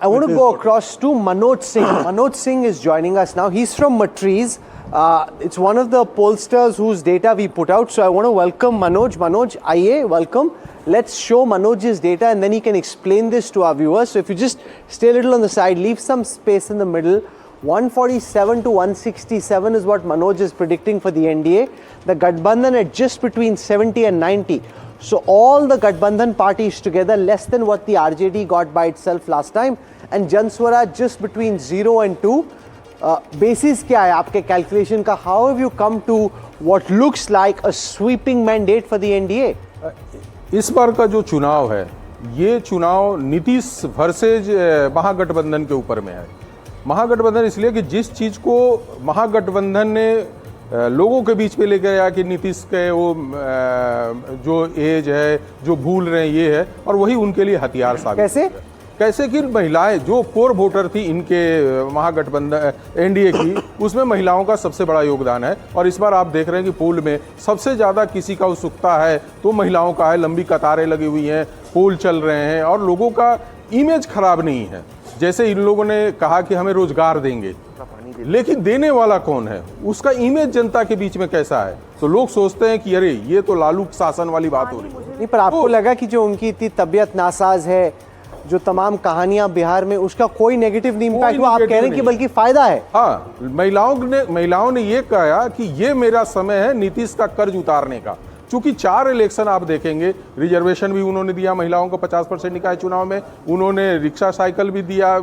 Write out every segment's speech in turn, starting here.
I want to go across to Manoj Singh. Manoj Singh is joining us now. He's from Matriz. It's one of the pollsters whose data we put out. So I want to welcome Manoj. Manoj, aye, welcome. Let's show Manoj's data and then he can explain this to our viewers. So if you just stay a little on the side, leave some space in the middle. 147 to 167 is what Manoj is predicting for the NDA. The Gathbandhan at just between 70 and 90. So all the Gathbandhan parties together less than what the RJD got by itself last time, and Jan Swaraj just between 0 and 2. Basis क्या है आपके calculation का? How have you come to what looks like a sweeping mandate for the NDA? इस बार का जो चुनाव है, ये चुनाव नीतीश वर्सेज महागठबंधन के ऊपर में है। महागठबंधन इसलिए कि जिस चीज़ को महागठबंधन ने लोगों के बीच में लेकर आया कि नीतीश के वो जो एज है, जो भूल रहे हैं, ये है, और वही उनके लिए हथियार साबित कैसे कि महिलाएं जो कोर वोटर थी इनके महागठबंधन एनडीए की, उसमें महिलाओं का सबसे बड़ा योगदान है। और इस बार आप देख रहे हैं कि पोल में सबसे ज़्यादा किसी का उत्सुकता है तो महिलाओं का है। लंबी कतारें लगी हुई हैं, पोल चल रहे हैं और लोगों का इमेज खराब नहीं है। जैसे इन लोगों ने कहा कि हमें रोजगार देंगे, लेकिन देने वाला कौन है, उसका इमेज जनता के बीच में कैसा है, तो लोग सोचते हैं कि अरे ये तो लालू शासन वाली बात हो रही है। नहीं, पर आपको लगा कि जो उनकी इतनी तबीयत नासाज है, जो तमाम कहानियां बिहार में, उसका कोई नेगेटिव नहीं इम्पैक्ट हुआ? आप कह रहे हैं कि बल्कि फायदा है। हाँ, महिलाओं ने ये कहा कि ये मेरा समय है नीतीश का कर्ज उतारने का। चूंकि 4 इलेक्शन आप देखेंगे, रिजर्वेशन भी उन्होंने दिया महिलाओं को 50% निकाय चुनाव में, उन्होंने रिक्शा साइकिल भी दिया,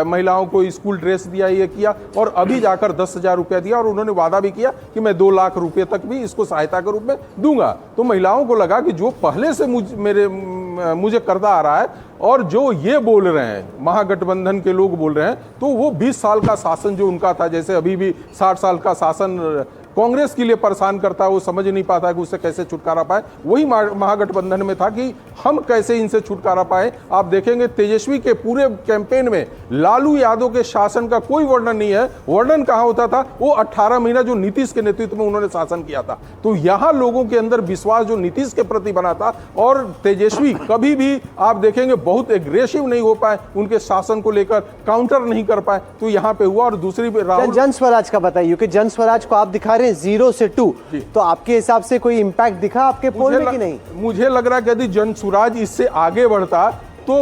महिलाओं को स्कूल ड्रेस दिया, ये किया, और अभी जाकर 10,000 रुपया दिया, और उन्होंने वादा भी किया कि मैं 2 लाख रुपये तक भी इसको सहायता के रूप में दूंगा। तो महिलाओं को लगा कि जो पहले से मुझे करता आ रहा है और जो ये बोल रहे हैं महागठबंधन के लोग बोल रहे हैं, तो वो 20 साल का शासन जो उनका था, जैसे अभी भी 60 साल का शासन कांग्रेस के लिए परेशान करता है, वो समझ नहीं पाता कि उससे कैसे छुटकारा पाए। वही महागठबंधन में था कि हम कैसे इनसे छुटकारा पाए। आप देखेंगे तेजस्वी के पूरे कैंपेन में लालू यादव के शासन का कोई वर्णन नहीं है। वर्णन कहाँ होता था? वो 18 महीना जो नीतीश के नेतृत्व में उन्होंने शासन किया था। तो यहाँ लोगों के अंदर विश्वास जो नीतीश के प्रति बना था, और तेजस्वी कभी भी आप देखेंगे बहुत एग्रेसिव नहीं हो पाए, उनके शासन को लेकर काउंटर नहीं कर पाए, तो यहाँ पे हुआ। और दूसरी जन स्वराज का बताइए, क्योंकि जन स्वराज को आप दिखा रहे हैं 0 से 2, तो आपके हिसाब से कोई इंपैक्ट दिखा आपके पोल में कि नहीं? मुझे लग रहा है कि यदि जन स्वराज इससे आगे बढ़ता तो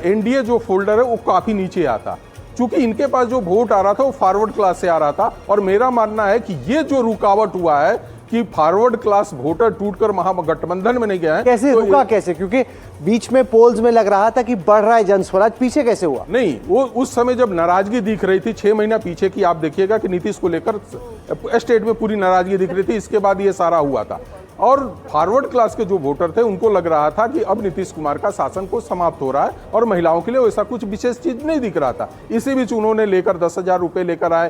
एनडीए जो फोल्डर है वो काफी नीचे आता, क्योंकि इनके पास जो वोट आ रहा था वो फॉरवर्ड क्लास से आ रहा था। और मेरा मानना है कि ये जो रुकावट हुआ है कि फॉरवर्ड क्लास वोटर टूटकर महागठबंधन में नहीं गया है। कैसे तो रुका? कैसे? क्योंकि बीच में पोल्स में लग रहा था कि बढ़ रहा है जन स्वराज, पीछे कैसे हुआ? नहीं, वो उस समय जब नाराजगी दिख रही थी 6 महीना पीछे की, आप देखिएगा कि नीतीश को लेकर स्टेट में पूरी नाराजगी दिख रही थी। इसके बाद ये सारा हुआ था, और फॉरवर्ड क्लास के जो वोटर थे उनको लग रहा था कि अब नीतीश कुमार का शासन को समाप्त हो रहा है, और महिलाओं के लिए वैसा कुछ विशेष चीज नहीं दिख रहा था। इसी बीच उन्होंने लेकर 10,000 रुपये लेकर आए,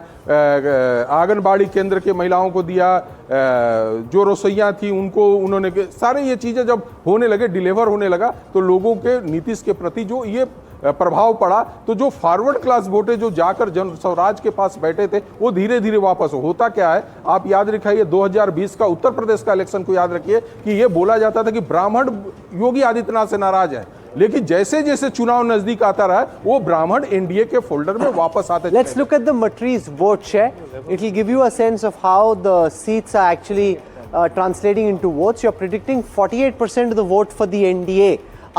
आंगनबाड़ी केंद्र के महिलाओं को दिया, जो रसोइयाँ थी उनको उन्होंने, सारे ये चीजें जब होने लगे, डिलीवर होने लगा, तो लोगों के नीतीश के प्रति जो ये प्रभाव पड़ा, तो जो फॉरवर्ड क्लास वोटे जो जाकर जन स्वराज के पास बैठे थे वो धीरे धीरे वापस होता क्या है। आप याद रखिए 2020 का उत्तर प्रदेश का इलेक्शन को याद रखिए कि ये बोला जाता था कि ब्राह्मण योगी आदित्यनाथ से नाराज है, लेकिन जैसे जैसे चुनाव नजदीक आता रहा वो ब्राह्मण एनडीए के फोल्डर में वापस आते। Let's look at the Matriz vote share. It will give you a sense of how the seats are actually translating into votes. You're predicting 48% of the vote for the NDA,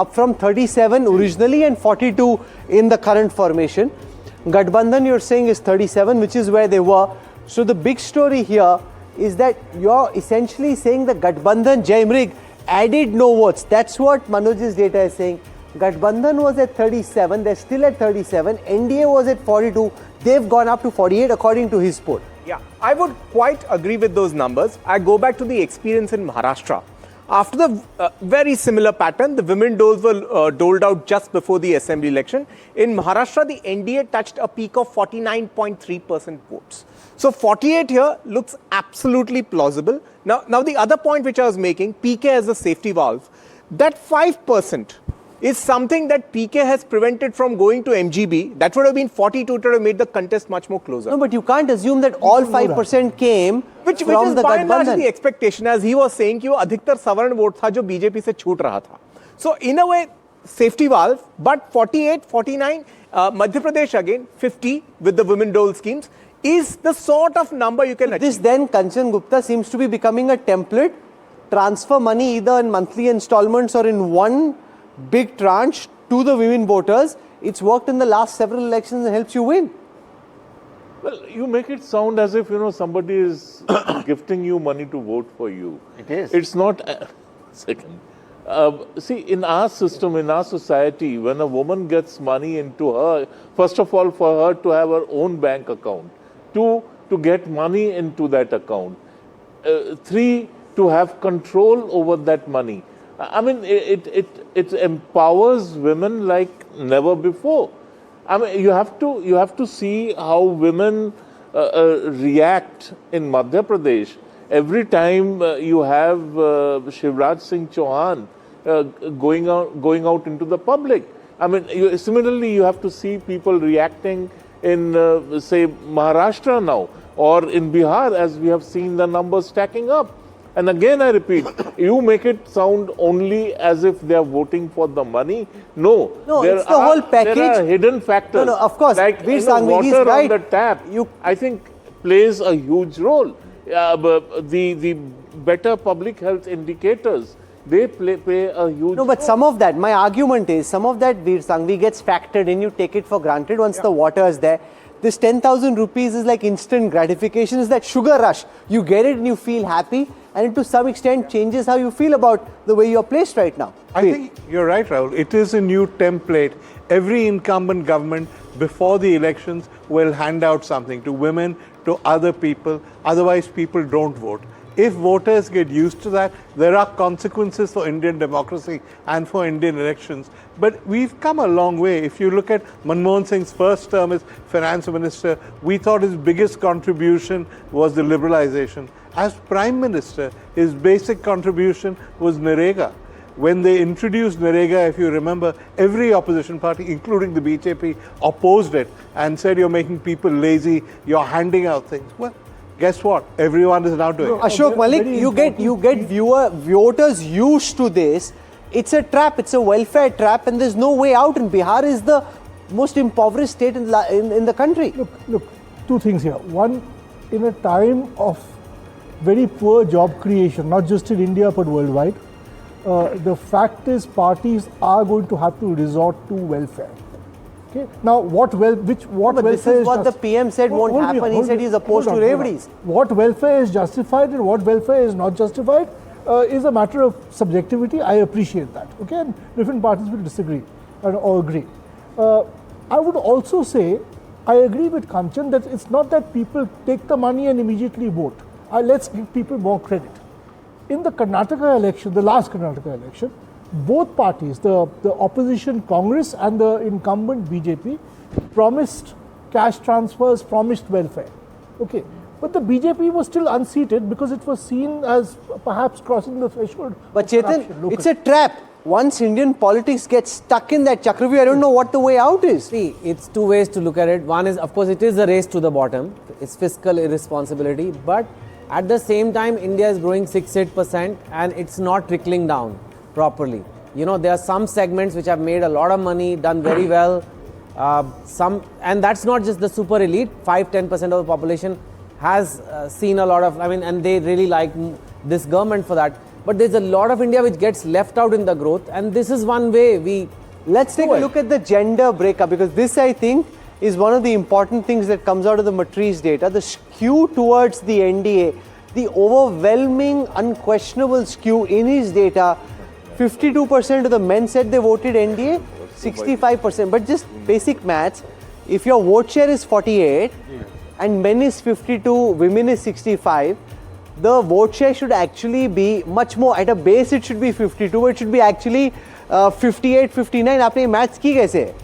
up from 37 originally and 42 in the current formation. Gathbandhan you're saying is 37, which is where they were. So the big story here is that you're essentially saying the Gathbandhan Jaimrig added no votes. That's what Manoj's data is saying. Gathbandhan was at 37, they're still at 37. NDA was at 42, they've gone up to 48 according to his poll. Yeah, I would quite agree with those numbers. I go back to the experience in Maharashtra. After the very similar pattern, the women doles were doled out just before the assembly election. In Maharashtra, the NDA touched a peak of 49.3% votes. So 48 here looks absolutely plausible. Now the other point which I was making, PK as a safety valve, that 5% is something that PK has prevented from going to MGB. That would have been 42 to have made the contest much more closer. No, but you can't assume that all 5% came which from is the by and large Gathbandhan. the expectation, as he was saying कि वो अधिकतर सवर्ण vote था जो BJP से छूट रहा था. So in a way, safety valve, but 48, 49, Madhya Pradesh again, 50 with the women dole schemes is the sort of number you can achieve. This then, Kanchan Gupta, seems to be becoming a template. Transfer money either in monthly installments or in one big tranche to the women voters. It's worked in the last several elections and helps you win. Well, you make it sound as if, somebody is gifting you money to vote for you. It is. It's not. Second. See, in our system, in our society, when a woman gets money into her, first of all, for her to have her own bank account, two, to get money into that account, three, to have control over that money. I mean, it empowers women like never before. I mean, you have to see how women react in Madhya Pradesh every time you have Shivraj Singh Chauhan going out into the public. I mean, similarly, you have to see people reacting in, say, Maharashtra now, or in Bihar, as we have seen the numbers stacking up. And again, I repeat, you make it sound only as if they are voting for the money. No, it's the whole package. There are hidden factors. No, of course. Like Veer Sanghvi, he's water right. on the tap, I think, plays a huge role. But the better public health indicators, they play a huge role. No, but some of that, my argument is, some of that, Veer Sanghvi, gets factored in. You take it for granted once the water is there. This 10,000 rupees is like instant gratification. It's that sugar rush. You get it and you feel happy, and it to some extent changes how you feel about the way you're placed right now. I think you're right, Rahul. It is a new template. Every incumbent government before the elections will hand out something to women, to other people. Otherwise, people don't vote. If voters get used to that, there are consequences for Indian democracy and for Indian elections. But we've come a long way. If you look at Manmohan Singh's first term as finance minister, we thought his biggest contribution was the liberalization. As prime minister, his basic contribution was Narega. When they introduced Narega, if you remember, every opposition party, including the BJP, opposed it and said, you're making people lazy, you're handing out things. Well, guess what? Everyone is now doing it. Ashok Malik, you get voters used to this. It's a trap. It's a welfare trap, and there's no way out. And Bihar is the most impoverished state in the country. Look, two things here. One, in a time of very poor job creation, not just in India but worldwide, the fact is parties are going to have to resort to welfare. Okay. Now, but this is what the PM said won't happen. He said he's opposed to reveries. What welfare is justified and what welfare is not justified is a matter of subjectivity. I appreciate that. Okay, and different parties will disagree or agree. I would also say, I agree with Kanchan that it's not that people take the money and immediately vote. Let's give people more credit. In the Karnataka election, the last Karnataka election, both parties, the opposition Congress and the incumbent BJP, promised cash transfers, promised welfare. Okay, but the BJP was still unseated because it was seen as perhaps crossing the threshold. But Chetan, it's a trap. Once Indian politics gets stuck in that chakravyuh, I don't know what the way out is. See, it's two ways to look at it. One is, of course, it is a race to the bottom. It's fiscal irresponsibility. But at the same time, India is growing 6-8% and it's not trickling down properly. There are some segments which have made a lot of money, done very well. And that's not just the super elite. 5-10% of the population has seen a lot of, and they really like this government for that. But there's a lot of India which gets left out in the growth, and this is one way Let's take a look at the gender breakup, because this, I think, is one of the important things that comes out of the Matriz data. The skew towards the NDA, the overwhelming, unquestionable skew in his data. 52% of the men said they voted NDA, 65%. But just basic maths, if your vote share is 48 and men is 52, women is 65, the vote share should actually be much more. At a base, it should be 52, but it should be actually 58, 59. आपने maths की कैसे?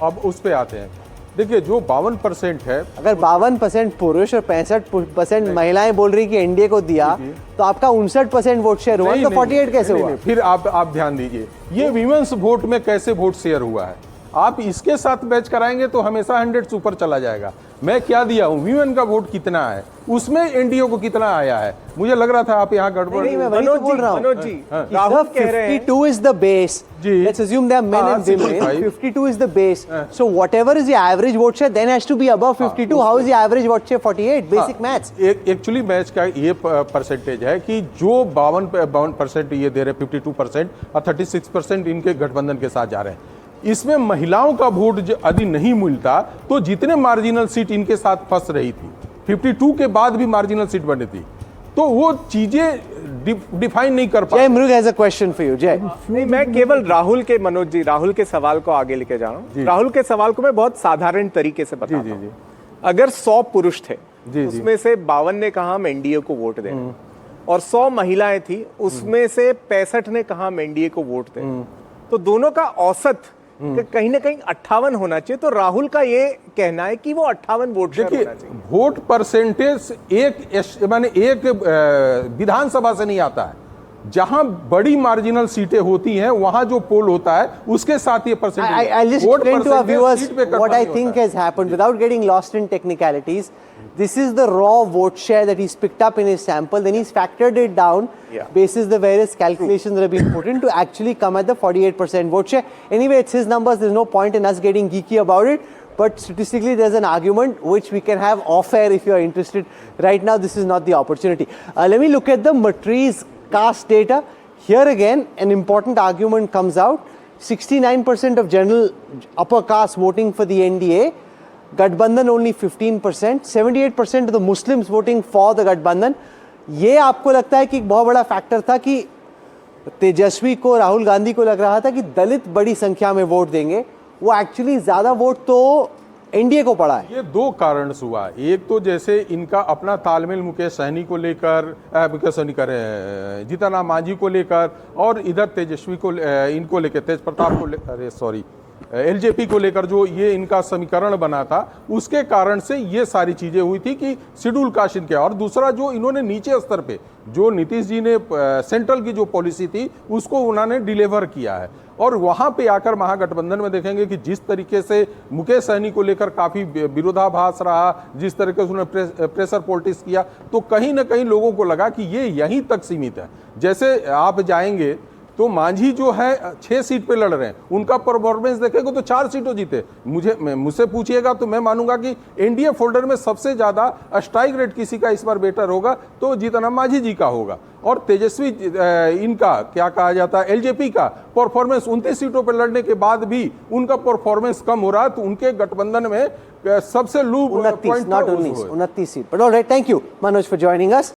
अब उस पे आते हैं. देखिए, जो 52% है, अगर 52% पुरुष और 65% महिलाएं बोल रही कि एनडीए को दिया, तो आपका 59% वोट शेयर हुआ, तो 48 कैसे हुआ? फिर आप ध्यान दीजिए, ये विमेंस वोट में कैसे वोट शेयर हुआ है. आप इसके साथ मैच कराएंगे तो हमेशा 100 से ऊपर चला जाएगा। मैं क्या दिया हूँ, वीमेन का वोट कितना है, उसमें एनडीए को कितना आया है। मुझे लग रहा था आप यहाँ गड़बड़। नहीं, मैं वही तो बोल रहा हूँ। मनोज जी, राहुल कह रहे हैं 52 is the base. जी। Let's assume they are men हाँ, and women. 65. 52 is the base. So whatever is the average vote share, then has to be above 52. How is the average vote share 48? Basic maths. Actually match का ये percentage है कि जो 52% ये दे रहे 52% और 36% इनके गठबंधन के साथ जा रहे हैं। इसमें महिलाओं का वोट यदि नहीं मिलता तो जितने मार्जिनल सीट इनके साथ फंस रही थी, 52 के बाद भी मार्जिनल सीट बनी थी, तो वो चीजें डिफाइन नहीं कर पाए। Jay Mrug has a question for you. Jay. नहीं, मैं केवल राहुल के, मनोज जी, राहुल के सवाल को आगे लेके जा रहा हूँ। राहुल के सवाल को मैं बहुत साधारण तरीके से बताता हूँ। अगर 100 पुरुष थे, उसमें से 52 ने कहा हम एनडीए को वोट दें, और 100 महिलाएं थी, उसमें से 65 ने कहा हम एनडीए को वोट दें, तो दोनों का औसत कहीं ना कहीं 58 होना चाहिए। तो राहुल का ये कहना है कि वो 58 वोट शेयर होना चाहिए। वोट परसेंटेज एक विधानसभा से नहीं आता है। जहां बड़ी मार्जिनल सीटें होती हैं वहां जो पोल होता है उसके साथ ये percentage. I'll just explain to our viewers what I think has happened without getting lost in technicalities. This is the raw vote share that he's picked up in his sample. Then he's factored it down basis the various calculations that have been put in to actually come at the 48% vote share. Anyway, it's his numbers. There's no point in us getting geeky about it. But statistically, there's an argument which we can have off air if you're interested. Right now, this is not the opportunity. Let me look at the Matriz caste data. Here again, an important argument comes out. 69% of general upper caste voting for the NDA. Gadbandhan only 15%. 78% of the Muslims voting for the Gadbandhan. ये आपको लगता है कि एक बहुत बड़ा factor था कि तेजस्वी को, राहुल गांधी को लग रहा था कि दलित बड़ी संख्या में वोट देंगे, वो एक्चुअली ज्यादा वोट तो एनडीए को पड़ा है। ये दो कारण हुआ। एक तो जैसे इनका अपना तालमेल मुकेश सहनी को लेकर, जीतन राम मांझी को लेकर, और इधर तेजस्वी को इनको लेकर, तेज प्रताप को एलजेपी को लेकर जो ये इनका समीकरण बना था, उसके कारण से ये सारी चीजें हुई थी कि शेड्यूल कास्ट इनके। और दूसरा जो इन्होंने नीचे स्तर पे जो नीतीश जी ने सेंट्रल की जो पॉलिसी थी उसको उन्होंने डिलीवर किया है। और वहां पे आकर महागठबंधन में देखेंगे कि जिस तरीके से मुकेश सहनी को लेकर काफी विरोधाभास रहा, जिस तरीके से उन्होंने प्रेशर पॉलिटिक्स किया, तो कहीं ना कहीं लोगों को लगा कि ये यहीं तक सीमित है। जैसे आप जाएंगे तो मांझी जो है 6 सीट पे लड़ रहे हैं, उनका परफॉर्मेंस देखेंगे तो 4 सीटों जीते। मुझसे पूछिएगा तो मैं मानूंगा कि एनडीए फोल्डर में सबसे ज्यादा स्ट्राइक रेट किसी का इस बार बेटर होगा तो जीतन राम मांझी जी का होगा। और तेजस्वी इनका क्या कहा जाता है, एलजेपी का परफॉर्मेंस 29 सीटों पर लड़ने के बाद भी उनका परफॉर्मेंस कम हो रहा है, तो उनके गठबंधन में सबसे लो 29 seat. But all right, thank you Manoj for joining us.